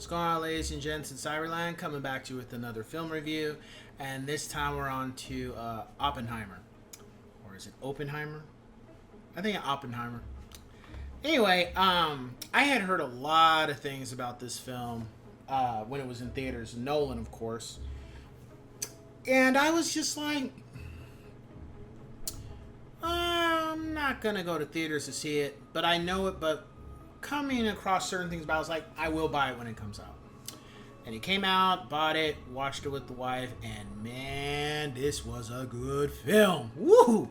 What's going on, ladies and gents in Cyberland? Coming back to you with another film review, and this time we're on to Oppenheimer. Or is it Oppenheimer? I think Oppenheimer. Anyway, I had heard a lot of things about this film when it was in theaters. Nolan, of course. And I was just like, I'm not going to go to theaters to see it, but I know it, but coming across certain things, but I was like, I will buy it when it comes out. And it came out, bought it, watched it with the wife, and man, this was a good film. Woo!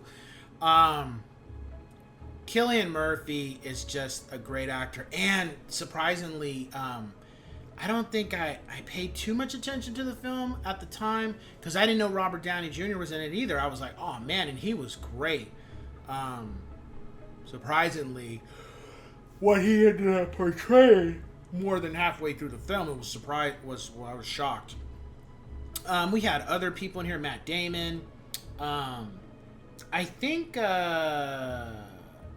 Cillian Murphy is just a great actor, and surprisingly, I don't think I paid too much attention to the film at the time because I didn't know Robert Downey Jr. was in it either. I was like, oh man, and he was great. Surprisingly, what he ended up portraying more than halfway through the film, it was I was shocked. We had other people in here, Matt Damon. I think I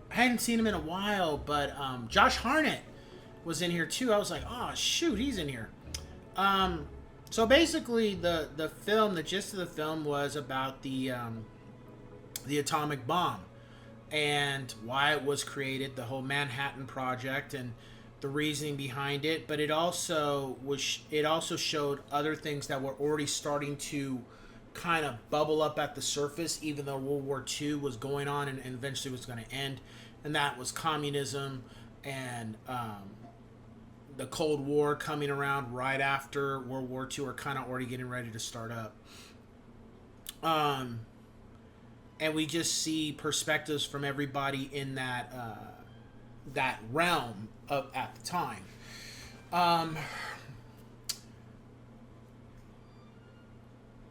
hadn't seen him in a while, but Josh Hartnett was in here too. I was like, oh shoot, he's in here. So basically, the film, the gist of the film was about the atomic bomb and why it was created, the whole Manhattan Project, and the reasoning behind it. But it also showed other things that were already starting to kind of bubble up at the surface, even though World War II was going on and eventually was going to end, and that was communism and the Cold War coming around right after World War II, are kind of already getting ready to start up. And we just see perspectives from everybody in that that realm at the time.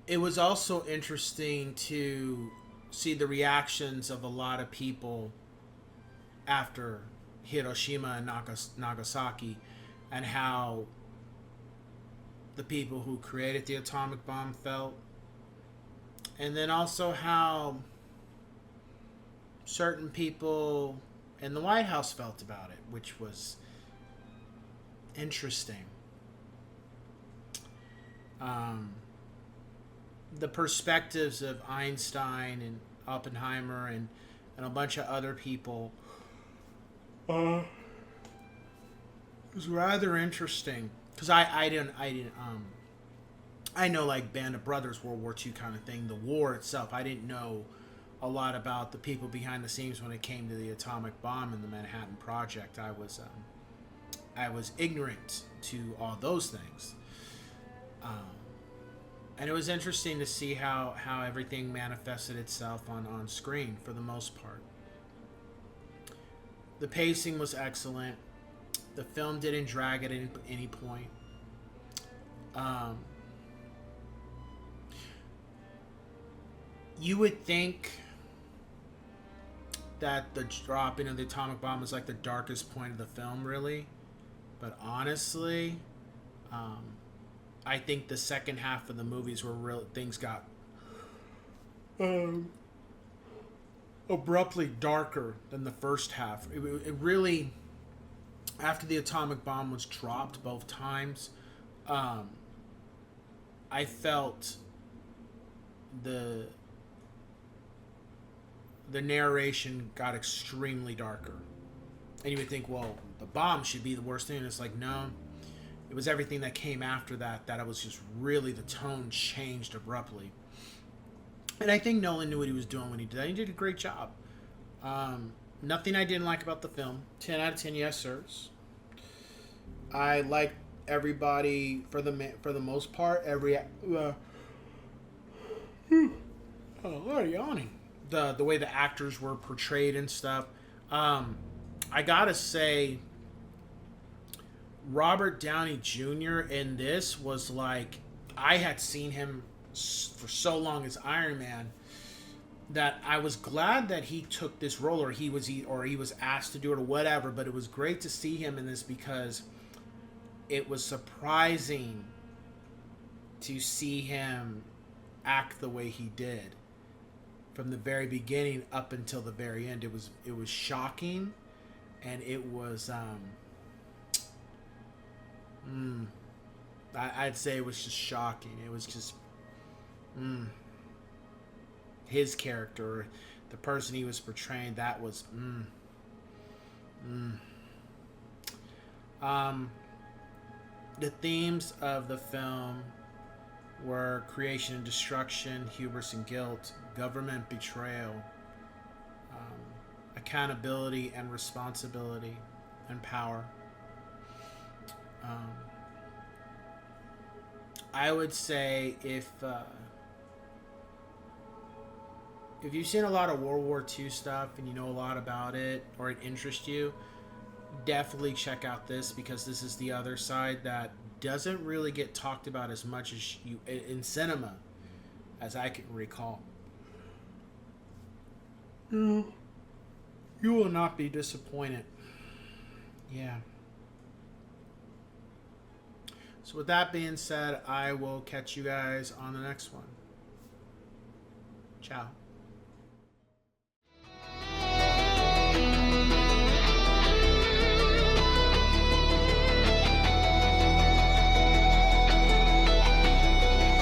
It was also interesting to see the reactions of a lot of people after Hiroshima and Nagasaki, and how the people who created the atomic bomb felt, and then also how certain people in the White House felt about it, which was interesting. The perspectives of Einstein and Oppenheimer and a bunch of other people was rather interesting, because I know like Band of Brothers, World War II kind of thing, the war itself. I didn't know a lot about the people behind the scenes when it came to the atomic bomb and the Manhattan Project. I was ignorant to all those things, and it was interesting to see how everything manifested itself on screen for the most part. The pacing was excellent. The film didn't drag at any point. You would think that the dropping of the atomic bomb is like the darkest point of the film, really. But honestly, I think the second half of the movies where things got abruptly darker than the first half. It really, after the atomic bomb was dropped both times, I felt the narration got extremely darker. And you would think, well, the bomb should be the worst thing. And it's like, no. It was everything that came after that it was just really, the tone changed abruptly. And I think Nolan knew what he was doing when he did that. He did a great job. Nothing I didn't like about the film. 10 out of 10, yes, sirs. I liked everybody for the most part. Oh, what are you yawning? The way the actors were portrayed and stuff. I gotta say, Robert Downey Jr. in this was like, I had seen him for so long as Iron Man that I was glad that he took this role, or he was asked to do it or whatever. But it was great to see him in this, because it was surprising to see him act the way he did from the very beginning up until the very end. It was shocking, and it was I'd say it was just shocking. It was just his character, the person he was portraying. That was the themes of the film were creation and destruction, hubris and guilt, government betrayal, accountability and responsibility, and power. Um, I would say if you've seen a lot of World War II stuff and you know a lot about it or it interests you, definitely check out this, because this is the other side that doesn't really get talked about as much as you in cinema as I can recall. You will not be disappointed. Yeah. So with that being said, I will catch you guys on the next one. Ciao.